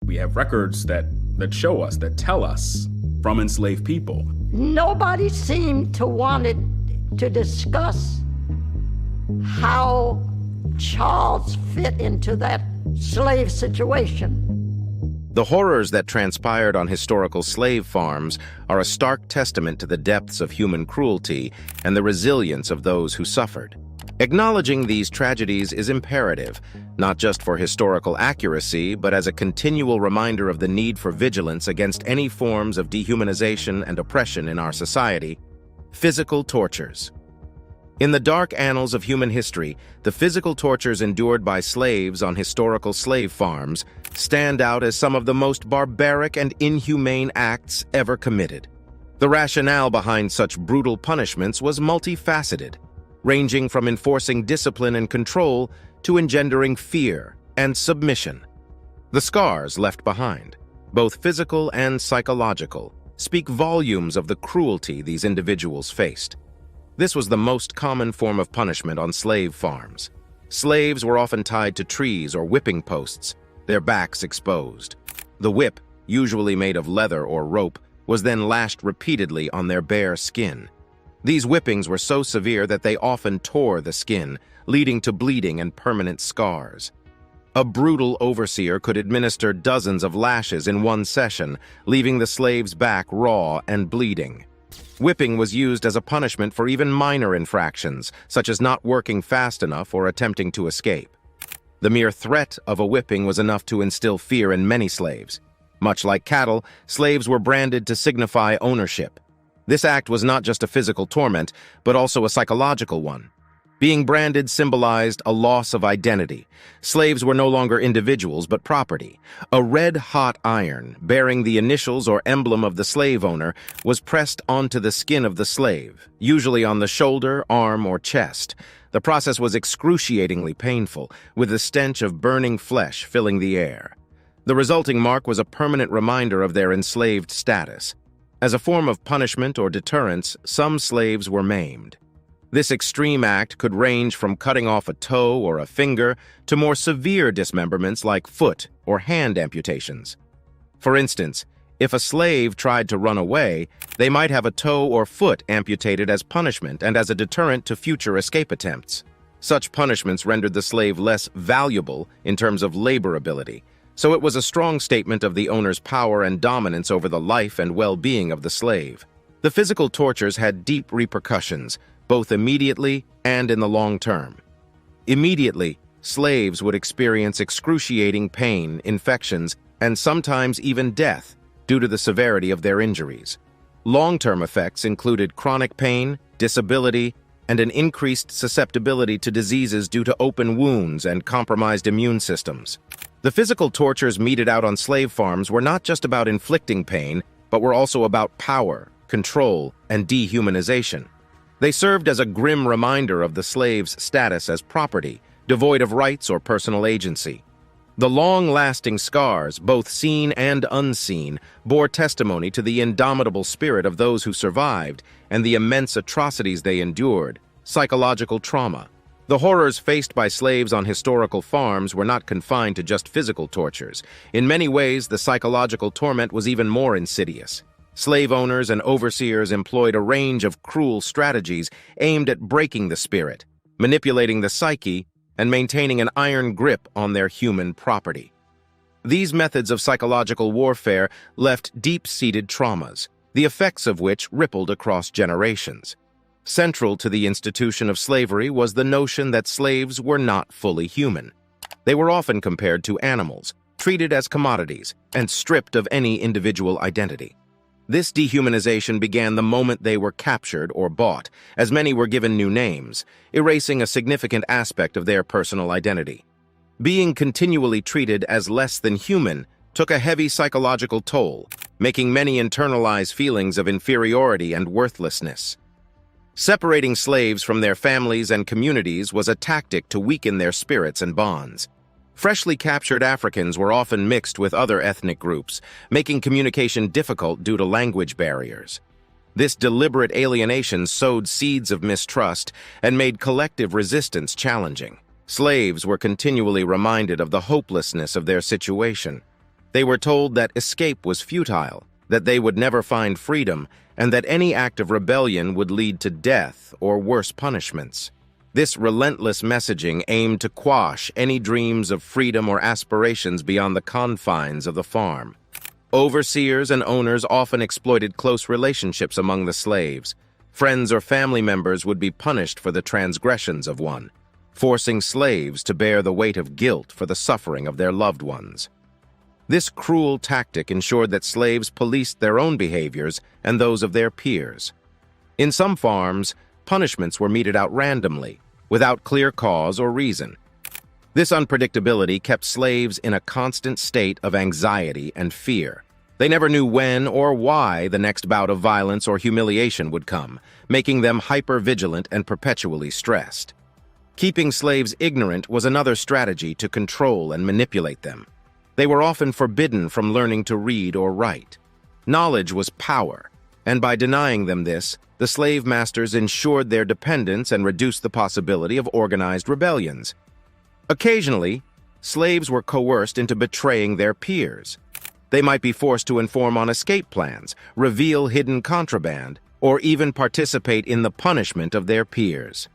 We have records that show us, that tell us from enslaved people. Nobody seemed to want to discuss how Charles fit into that slave situation. The horrors that transpired on historical slave farms are a stark testament to the depths of human cruelty and the resilience of those who suffered. Acknowledging these tragedies is imperative, not just for historical accuracy, but as a continual reminder of the need for vigilance against any forms of dehumanization and oppression in our society. Physical tortures. In the dark annals of human history, the physical tortures endured by slaves on historical slave farms stand out as some of the most barbaric and inhumane acts ever committed. The rationale behind such brutal punishments was multifaceted, ranging from enforcing discipline and control to engendering fear and submission. The scars left behind, both physical and psychological, speak volumes of the cruelty these individuals faced. This was the most common form of punishment on slave farms. Slaves were often tied to trees or whipping posts, their backs exposed. The whip, usually made of leather or rope, was then lashed repeatedly on their bare skin. These whippings were so severe that they often tore the skin, leading to bleeding and permanent scars. A brutal overseer could administer dozens of lashes in one session, leaving the slave's back raw and bleeding. Whipping was used as a punishment for even minor infractions, such as not working fast enough or attempting to escape. The mere threat of a whipping was enough to instill fear in many slaves. Much like cattle, slaves were branded to signify ownership. This act was not just a physical torment, but also a psychological one. Being branded symbolized a loss of identity. Slaves were no longer individuals, but property. A red-hot iron, bearing the initials or emblem of the slave owner, was pressed onto the skin of the slave, usually on the shoulder, arm, or chest. The process was excruciatingly painful, with the stench of burning flesh filling the air. The resulting mark was a permanent reminder of their enslaved status. As a form of punishment or deterrence, some slaves were maimed. This extreme act could range from cutting off a toe or a finger to more severe dismemberments like foot or hand amputations. For instance, if a slave tried to run away, they might have a toe or foot amputated as punishment and as a deterrent to future escape attempts. Such punishments rendered the slave less valuable in terms of labor ability, so it was a strong statement of the owner's power and dominance over the life and well-being of the slave. The physical tortures had deep repercussions, both immediately and in the long term. Immediately, slaves would experience excruciating pain, infections, and sometimes even death due to the severity of their injuries. Long-term effects included chronic pain, disability, and an increased susceptibility to diseases due to open wounds and compromised immune systems. The physical tortures meted out on slave farms were not just about inflicting pain, but were also about power, control, and dehumanization. They served as a grim reminder of the slave's status as property, devoid of rights or personal agency. The long-lasting scars, both seen and unseen, bore testimony to the indomitable spirit of those who survived and the immense atrocities they endured, psychological trauma. The horrors faced by slaves on historical farms were not confined to just physical tortures. In many ways, the psychological torment was even more insidious. Slave owners and overseers employed a range of cruel strategies aimed at breaking the spirit, manipulating the psyche, and maintaining an iron grip on their human property. These methods of psychological warfare left deep-seated traumas, the effects of which rippled across generations. Central to the institution of slavery was the notion that slaves were not fully human. They were often compared to animals, treated as commodities, and stripped of any individual identity. This dehumanization began the moment they were captured or bought, as many were given new names, erasing a significant aspect of their personal identity. Being continually treated as less than human took a heavy psychological toll, making many internalize feelings of inferiority and worthlessness. Separating slaves from their families and communities was a tactic to weaken their spirits and bonds. Freshly captured Africans were often mixed with other ethnic groups, making communication difficult due to language barriers. This deliberate alienation sowed seeds of mistrust and made collective resistance challenging. Slaves were continually reminded of the hopelessness of their situation. They were told that escape was futile, that they would never find freedom, and that any act of rebellion would lead to death or worse punishments. This relentless messaging aimed to quash any dreams of freedom or aspirations beyond the confines of the farm. Overseers and owners often exploited close relationships among the slaves. Friends or family members would be punished for the transgressions of one, forcing slaves to bear the weight of guilt for the suffering of their loved ones. This cruel tactic ensured that slaves policed their own behaviors and those of their peers. In some farms, punishments were meted out randomly, without clear cause or reason. This unpredictability kept slaves in a constant state of anxiety and fear. They never knew when or why the next bout of violence or humiliation would come, making them hyper-vigilant and perpetually stressed. Keeping slaves ignorant was another strategy to control and manipulate them. They were often forbidden from learning to read or write. Knowledge was power, and by denying them this, the slave masters ensured their dependence and reduced the possibility of organized rebellions. Occasionally, slaves were coerced into betraying their peers. They might be forced to inform on escape plans, reveal hidden contraband, or even participate in the punishment of their peers.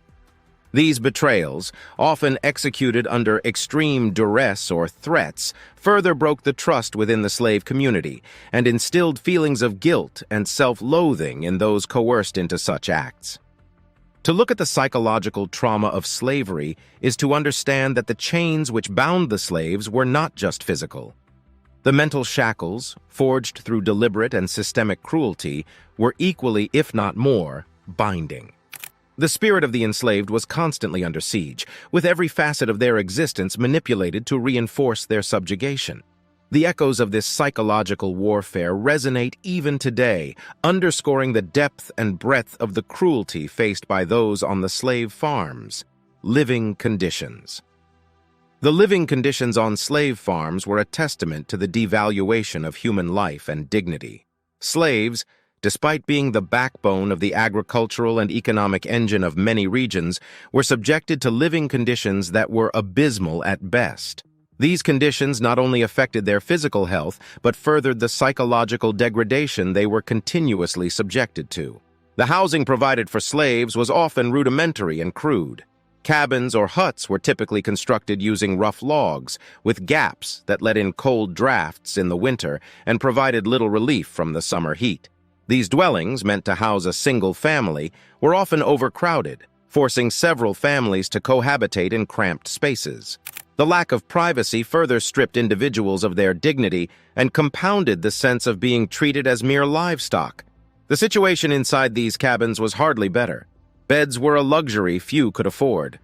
These betrayals, often executed under extreme duress or threats, further broke the trust within the slave community and instilled feelings of guilt and self-loathing in those coerced into such acts. To look at the psychological trauma of slavery is to understand that the chains which bound the slaves were not just physical. The mental shackles, forged through deliberate and systemic cruelty, were equally, if not more, binding. The spirit of the enslaved was constantly under siege, with every facet of their existence manipulated to reinforce their subjugation. The echoes of this psychological warfare resonate even today, underscoring the depth and breadth of the cruelty faced by those on the slave farms. Living conditions. The living conditions on slave farms were a testament to the devaluation of human life and dignity. Slaves, despite being the backbone of the agricultural and economic engine of many regions, were subjected to living conditions that were abysmal at best. These conditions not only affected their physical health, but furthered the psychological degradation they were continuously subjected to. The housing provided for slaves was often rudimentary and crude. Cabins or huts were typically constructed using rough logs, with gaps that let in cold drafts in the winter and provided little relief from the summer heat. These dwellings, meant to house a single family, were often overcrowded, forcing several families to cohabitate in cramped spaces. The lack of privacy further stripped individuals of their dignity and compounded the sense of being treated as mere livestock. The situation inside these cabins was hardly better. Beds were a luxury few could afford.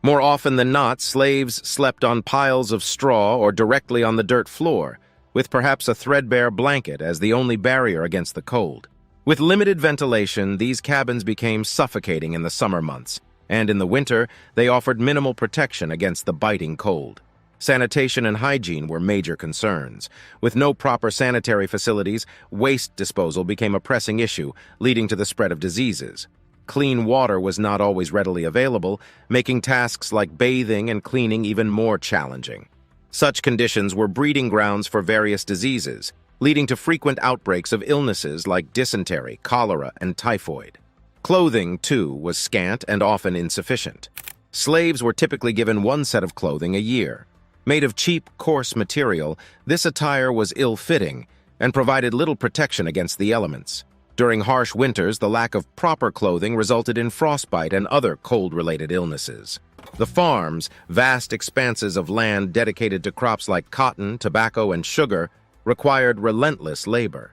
More often than not, slaves slept on piles of straw or directly on the dirt floor, with perhaps a threadbare blanket as the only barrier against the cold. With limited ventilation, these cabins became suffocating in the summer months, and in the winter, they offered minimal protection against the biting cold. Sanitation and hygiene were major concerns. With no proper sanitary facilities, waste disposal became a pressing issue, leading to the spread of diseases. Clean water was not always readily available, making tasks like bathing and cleaning even more challenging. Such conditions were breeding grounds for various diseases, leading to frequent outbreaks of illnesses like dysentery, cholera, and typhoid. Clothing, too, was scant and often insufficient. Slaves were typically given one set of clothing a year. Made of cheap, coarse material, this attire was ill-fitting and provided little protection against the elements. During harsh winters, the lack of proper clothing resulted in frostbite and other cold-related illnesses. The farms, vast expanses of land dedicated to crops like cotton, tobacco, and sugar, required relentless labor.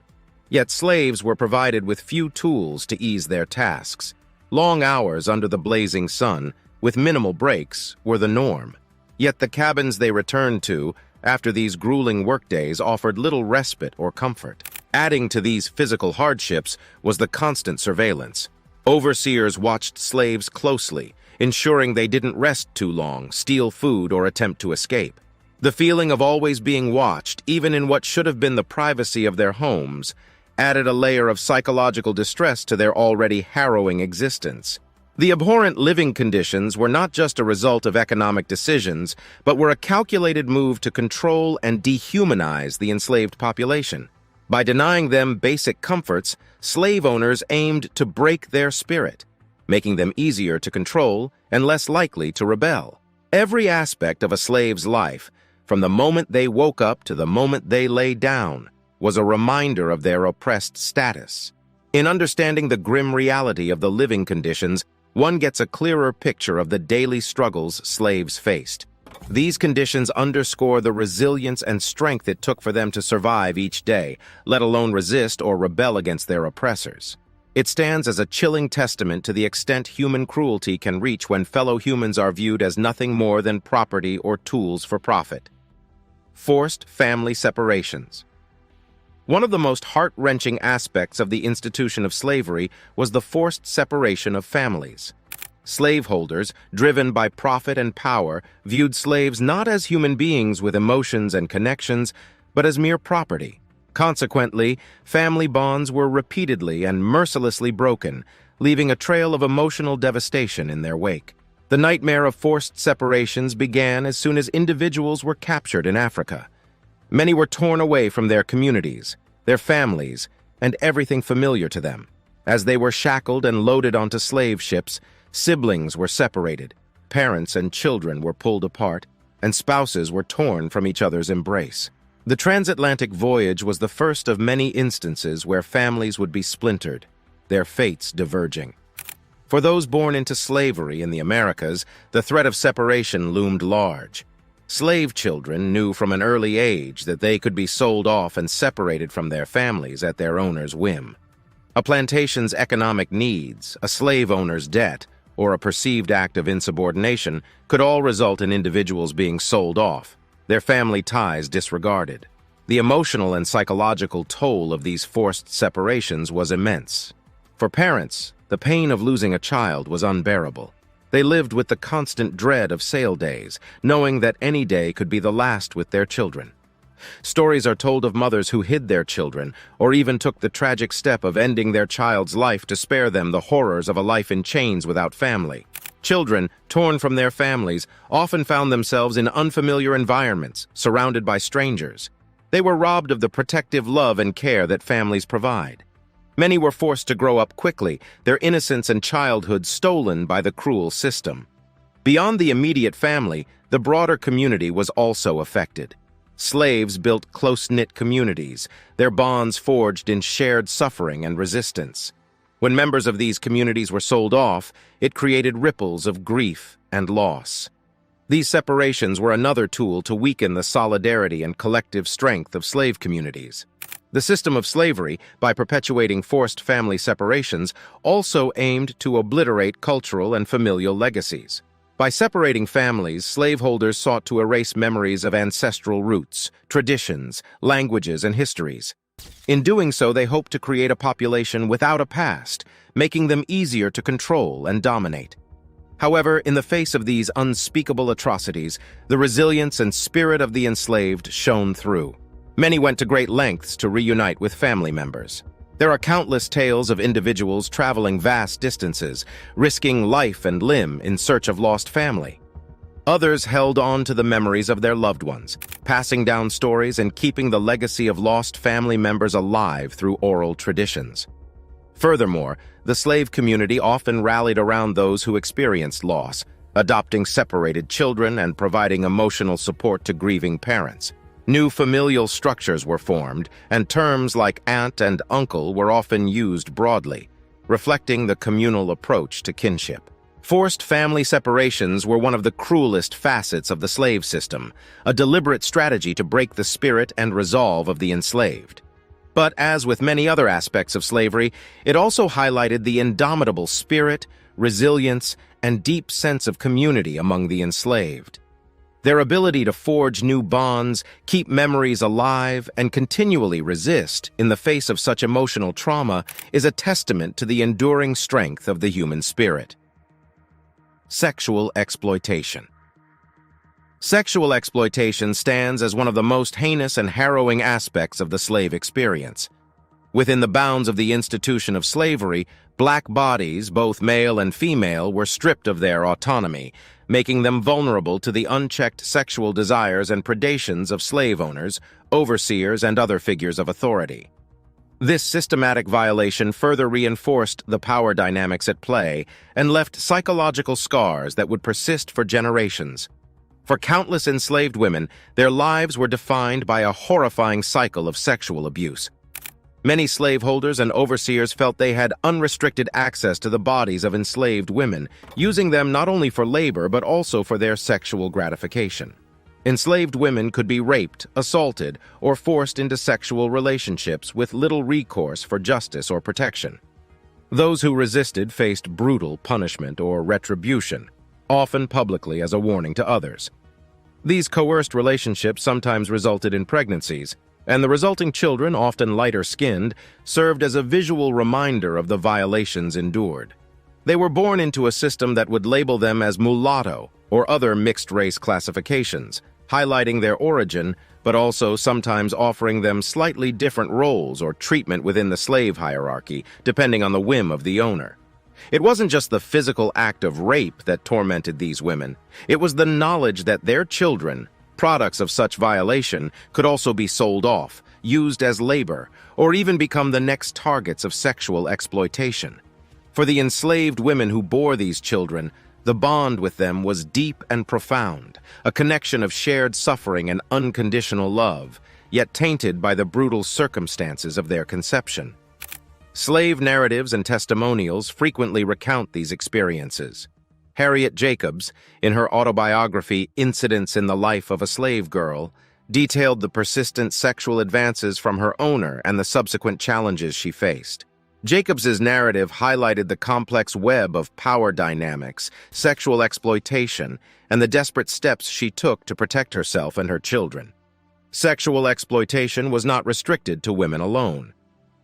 Yet slaves were provided with few tools to ease their tasks. Long hours under the blazing sun, with minimal breaks, were the norm. Yet the cabins they returned to after these grueling workdays offered little respite or comfort. Adding to these physical hardships was the constant surveillance. Overseers watched slaves closely, ensuring they didn't rest too long, steal food, or attempt to escape. The feeling of always being watched, even in what should have been the privacy of their homes, added a layer of psychological distress to their already harrowing existence. The abhorrent living conditions were not just a result of economic decisions, but were a calculated move to control and dehumanize the enslaved population. By denying them basic comforts, slave owners aimed to break their spirit, making them easier to control and less likely to rebel. Every aspect of a slave's life, from the moment they woke up to the moment they lay down, was a reminder of their oppressed status. In understanding the grim reality of the living conditions, one gets a clearer picture of the daily struggles slaves faced. These conditions underscore the resilience and strength it took for them to survive each day, let alone resist or rebel against their oppressors. It stands as a chilling testament to the extent human cruelty can reach when fellow humans are viewed as nothing more than property or tools for profit. Forced family separations. One of the most heart-wrenching aspects of the institution of slavery was the forced separation of families. Slaveholders, driven by profit and power, viewed slaves not as human beings with emotions and connections, but as mere property. Consequently, family bonds were repeatedly and mercilessly broken, leaving a trail of emotional devastation in their wake. The nightmare of forced separations began as soon as individuals were captured in Africa. Many were torn away from their communities, their families, and everything familiar to them. As they were shackled and loaded onto slave ships, siblings were separated, parents and children were pulled apart, and spouses were torn from each other's embrace. The transatlantic voyage was the first of many instances where families would be splintered, their fates diverging. For those born into slavery in the Americas, the threat of separation loomed large. Slave children knew from an early age that they could be sold off and separated from their families at their owner's whim. A plantation's economic needs, a slave owner's debt, or a perceived act of insubordination could all result in individuals being sold off, their family ties disregarded. The emotional and psychological toll of these forced separations was immense. For parents, the pain of losing a child was unbearable. They lived with the constant dread of sale days, knowing that any day could be the last with their children. Stories are told of mothers who hid their children, or even took the tragic step of ending their child's life to spare them the horrors of a life in chains without family. Children, torn from their families, often found themselves in unfamiliar environments, surrounded by strangers. They were robbed of the protective love and care that families provide. Many were forced to grow up quickly, their innocence and childhood stolen by the cruel system. Beyond the immediate family, the broader community was also affected. Slaves built close-knit communities, their bonds forged in shared suffering and resistance. When members of these communities were sold off, it created ripples of grief and loss. These separations were another tool to weaken the solidarity and collective strength of slave communities. The system of slavery, by perpetuating forced family separations, also aimed to obliterate cultural and familial legacies. By separating families, slaveholders sought to erase memories of ancestral roots, traditions, languages, and histories. In doing so, they hoped to create a population without a past, making them easier to control and dominate. However, in the face of these unspeakable atrocities, the resilience and spirit of the enslaved shone through. Many went to great lengths to reunite with family members. There are countless tales of individuals traveling vast distances, risking life and limb in search of lost family. Others held on to the memories of their loved ones, passing down stories and keeping the legacy of lost family members alive through oral traditions. Furthermore, the slave community often rallied around those who experienced loss, adopting separated children and providing emotional support to grieving parents. New familial structures were formed, and terms like aunt and uncle were often used broadly, reflecting the communal approach to kinship. Forced family separations were one of the cruelest facets of the slave system, a deliberate strategy to break the spirit and resolve of the enslaved. But as with many other aspects of slavery, it also highlighted the indomitable spirit, resilience, and deep sense of community among the enslaved. Their ability to forge new bonds, keep memories alive, and continually resist in the face of such emotional trauma is a testament to the enduring strength of the human spirit. Sexual exploitation. Sexual exploitation stands as one of the most heinous and harrowing aspects of the slave experience. Within the bounds of the institution of slavery, black bodies, both male and female, were stripped of their autonomy, making them vulnerable to the unchecked sexual desires and predations of slave owners, overseers, and other figures of authority. This systematic violation further reinforced the power dynamics at play and left psychological scars that would persist for generations. For countless enslaved women, their lives were defined by a horrifying cycle of sexual abuse. Many slaveholders and overseers felt they had unrestricted access to the bodies of enslaved women, using them not only for labor but also for their sexual gratification. Enslaved women could be raped, assaulted, or forced into sexual relationships with little recourse for justice or protection. Those who resisted faced brutal punishment or retribution, often publicly as a warning to others. These coerced relationships sometimes resulted in pregnancies, and the resulting children, often lighter-skinned, served as a visual reminder of the violations endured. They were born into a system that would label them as mulatto or other mixed-race classifications, highlighting their origin, but also sometimes offering them slightly different roles or treatment within the slave hierarchy, depending on the whim of the owner. It wasn't just the physical act of rape that tormented these women. It was the knowledge that their children, products of such violation, could also be sold off, used as labor, or even become the next targets of sexual exploitation. For the enslaved women who bore these children, the bond with them was deep and profound, a connection of shared suffering and unconditional love, yet tainted by the brutal circumstances of their conception. Slave narratives and testimonials frequently recount these experiences. Harriet Jacobs, in her autobiography Incidents in the Life of a Slave Girl, detailed the persistent sexual advances from her owner and the subsequent challenges she faced. Jacobs's narrative highlighted the complex web of power dynamics, sexual exploitation, and the desperate steps she took to protect herself and her children. Sexual exploitation was not restricted to women alone.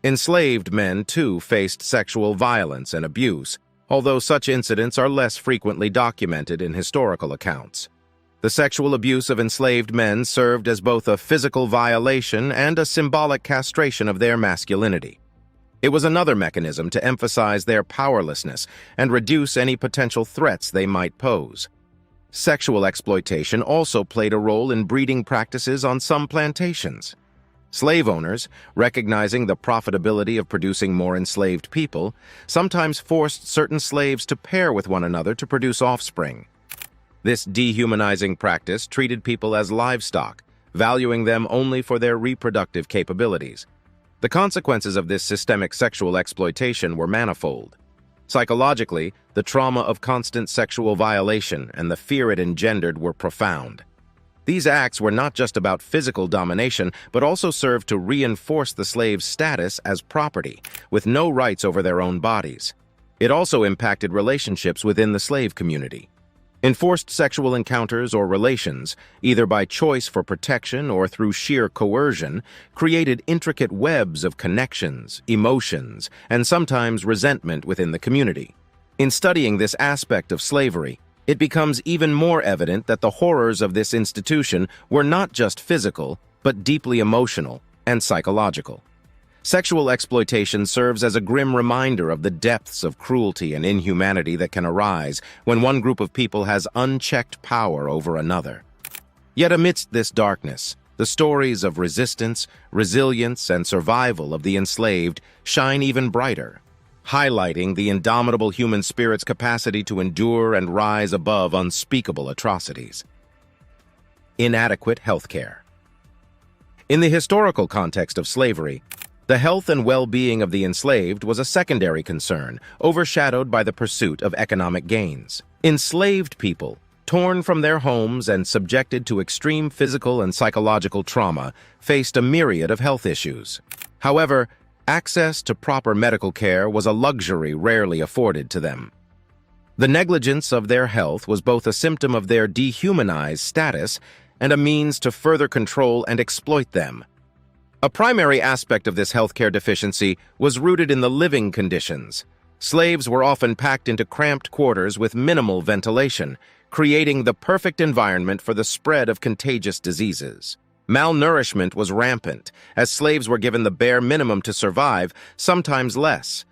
Enslaved men, too, faced sexual violence and abuse, although such incidents are less frequently documented in historical accounts. The sexual abuse of enslaved men served as both a physical violation and a symbolic castration of their masculinity. It was another mechanism to emphasize their powerlessness and reduce any potential threats they might pose. Sexual exploitation also played a role in breeding practices on some plantations. Slave owners, recognizing the profitability of producing more enslaved people, sometimes forced certain slaves to pair with one another to produce offspring. This dehumanizing practice treated people as livestock, valuing them only for their reproductive capabilities. The consequences of this systemic sexual exploitation were manifold. Psychologically, the trauma of constant sexual violation and the fear it engendered were profound. These acts were not just about physical domination, but also served to reinforce the slave's status as property, with no rights over their own bodies. It also impacted relationships within the slave community. Enforced sexual encounters or relations, either by choice for protection or through sheer coercion, created intricate webs of connections, emotions, and sometimes resentment within the community. In studying this aspect of slavery, it becomes even more evident that the horrors of this institution were not just physical, but deeply emotional and psychological. Sexual exploitation serves as a grim reminder of the depths of cruelty and inhumanity that can arise when one group of people has unchecked power over another. Yet amidst this darkness, the stories of resistance, resilience, and survival of the enslaved shine even brighter, highlighting the indomitable human spirit's capacity to endure and rise above unspeakable atrocities. Inadequate health care. In the historical context of slavery, the health and well-being of the enslaved was a secondary concern, overshadowed by the pursuit of economic gains. Enslaved people, torn from their homes and subjected to extreme physical and psychological trauma, faced a myriad of health issues. However, access to proper medical care was a luxury rarely afforded to them. The negligence of their health was both a symptom of their dehumanized status and a means to further control and exploit them. A primary aspect of this healthcare deficiency was rooted in the living conditions. Slaves were often packed into cramped quarters with minimal ventilation, creating the perfect environment for the spread of contagious diseases. Malnourishment was rampant, as slaves were given the bare minimum to survive, sometimes less.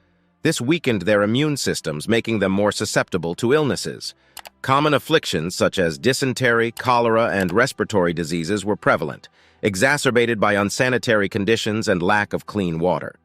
This weakened their immune systems, making them more susceptible to illnesses. Common afflictions such as dysentery, cholera, and respiratory diseases were prevalent, exacerbated by unsanitary conditions and lack of clean water.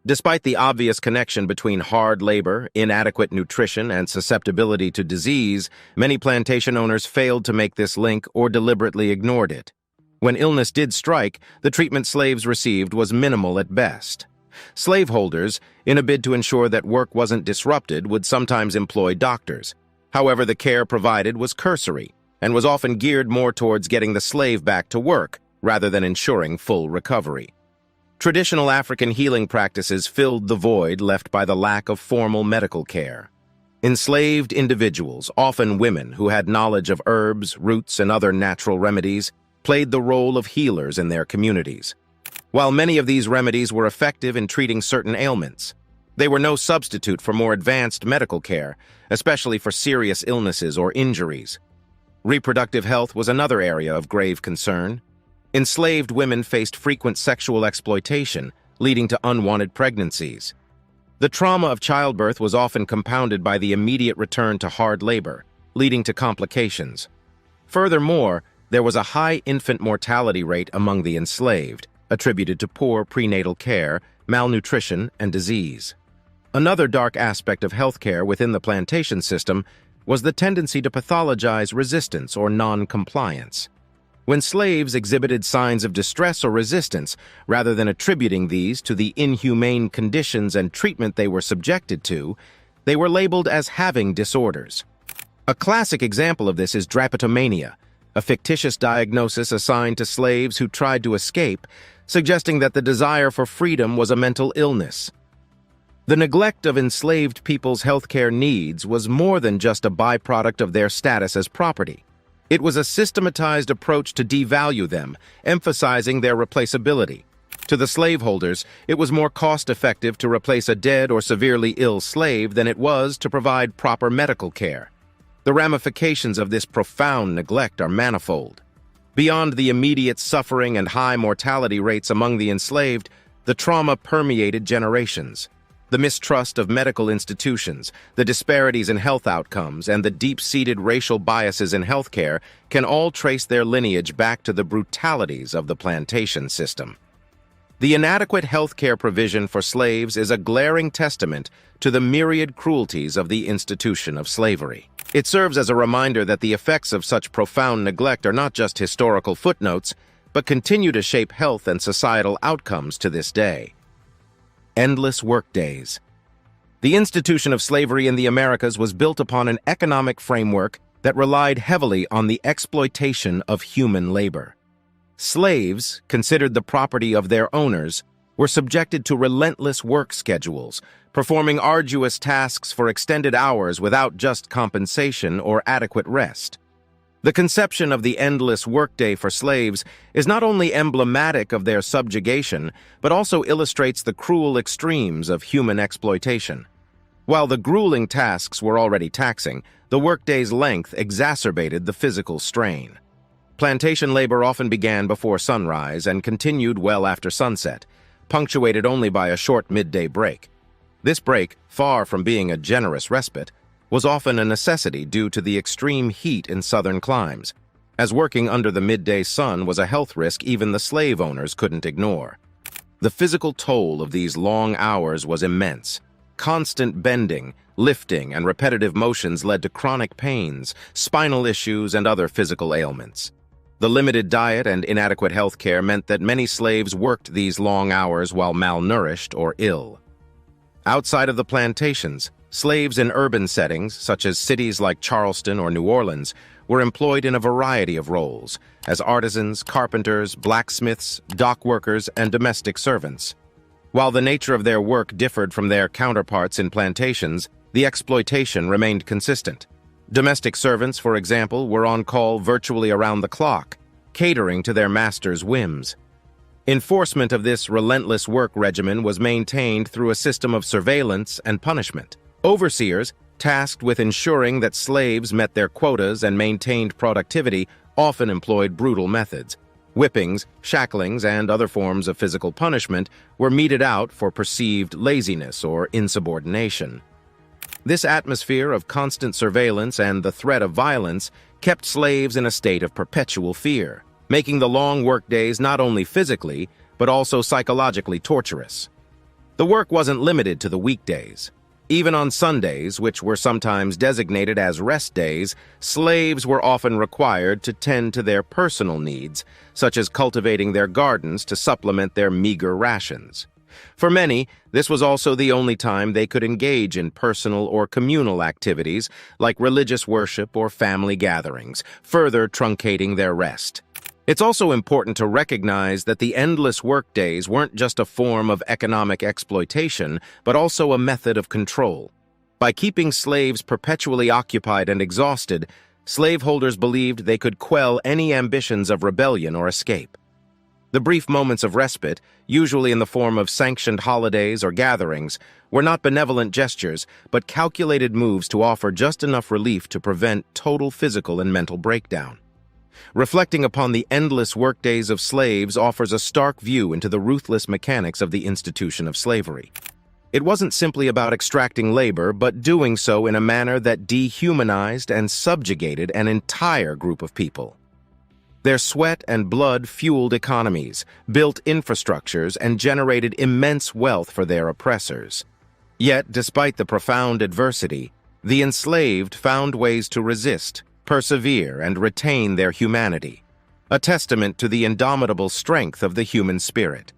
Despite the obvious connection between hard labor, inadequate nutrition, and susceptibility to disease, many plantation owners failed to make this link or deliberately ignored it. When illness did strike, the treatment slaves received was minimal at best. Slaveholders, in a bid to ensure that work wasn't disrupted, would sometimes employ doctors. However, the care provided was cursory and was often geared more towards getting the slave back to work rather than ensuring full recovery. Traditional African healing practices filled the void left by the lack of formal medical care. Enslaved individuals, often women who had knowledge of herbs, roots, and other natural remedies, played the role of healers in their communities. While many of these remedies were effective in treating certain ailments, they were no substitute for more advanced medical care, especially for serious illnesses or injuries. Reproductive health was another area of grave concern. Enslaved women faced frequent sexual exploitation, leading to unwanted pregnancies. The trauma of childbirth was often compounded by the immediate return to hard labor, leading to complications. Furthermore, there was a high infant mortality rate among the enslaved, attributed to poor prenatal care, malnutrition, and disease. Another dark aspect of healthcare within the plantation system was the tendency to pathologize resistance or non-compliance. When slaves exhibited signs of distress or resistance, rather than attributing these to the inhumane conditions and treatment they were subjected to, they were labeled as having disorders. A classic example of this is drapetomania, a fictitious diagnosis assigned to slaves who tried to escape, suggesting that the desire for freedom was a mental illness. The neglect of enslaved people's healthcare needs was more than just a byproduct of their status as property. It was a systematized approach to devalue them, emphasizing their replaceability. To the slaveholders, it was more cost-effective to replace a dead or severely ill slave than it was to provide proper medical care. The ramifications of this profound neglect are manifold. Beyond the immediate suffering and high mortality rates among the enslaved, the trauma permeated generations. The mistrust of medical institutions, the disparities in health outcomes, and the deep-seated racial biases in healthcare can all trace their lineage back to the brutalities of the plantation system. The inadequate healthcare provision for slaves is a glaring testament to the myriad cruelties of the institution of slavery. It serves as a reminder that the effects of such profound neglect are not just historical footnotes, but continue to shape health and societal outcomes to this day. Endless workdays. The institution of slavery in the Americas was built upon an economic framework that relied heavily on the exploitation of human labor. Slaves, considered the property of their owners, were subjected to relentless work schedules, performing arduous tasks for extended hours without just compensation or adequate rest. The conception of the endless workday for slaves is not only emblematic of their subjugation, but also illustrates the cruel extremes of human exploitation. While the grueling tasks were already taxing, the workday's length exacerbated the physical strain. Plantation labor often began before sunrise and continued well after sunset, punctuated only by a short midday break. This break, far from being a generous respite, was often a necessity due to the extreme heat in southern climes, as working under the midday sun was a health risk even the slave owners couldn't ignore. The physical toll of these long hours was immense. Constant bending, lifting, and repetitive motions led to chronic pains, spinal issues, and other physical ailments. The limited diet and inadequate health care meant that many slaves worked these long hours while malnourished or ill. Outside of the plantations, slaves in urban settings, such as cities like Charleston or New Orleans, were employed in a variety of roles, as artisans, carpenters, blacksmiths, dock workers, and domestic servants. While the nature of their work differed from their counterparts in plantations, the exploitation remained consistent. Domestic servants, for example, were on call virtually around the clock, catering to their masters' whims. Enforcement of this relentless work regimen was maintained through a system of surveillance and punishment. Overseers, tasked with ensuring that slaves met their quotas and maintained productivity, often employed brutal methods. Whippings, shacklings, and other forms of physical punishment were meted out for perceived laziness or insubordination. This atmosphere of constant surveillance and the threat of violence kept slaves in a state of perpetual fear, making the long workdays not only physically, but also psychologically torturous. The work wasn't limited to the weekdays. Even on Sundays, which were sometimes designated as rest days, slaves were often required to tend to their personal needs, such as cultivating their gardens to supplement their meager rations. For many, this was also the only time they could engage in personal or communal activities like religious worship or family gatherings, further truncating their rest. It's also important to recognize that the endless workdays weren't just a form of economic exploitation, but also a method of control. By keeping slaves perpetually occupied and exhausted, slaveholders believed they could quell any ambitions of rebellion or escape. The brief moments of respite, usually in the form of sanctioned holidays or gatherings, were not benevolent gestures, but calculated moves to offer just enough relief to prevent total physical and mental breakdown. Reflecting upon the endless workdays of slaves offers a stark view into the ruthless mechanics of the institution of slavery. It wasn't simply about extracting labor, but doing so in a manner that dehumanized and subjugated an entire group of people. Their sweat and blood fueled economies, built infrastructures, and generated immense wealth for their oppressors. Yet, despite the profound adversity, the enslaved found ways to resist, persevere, and retain their humanity, a testament to the indomitable strength of the human spirit.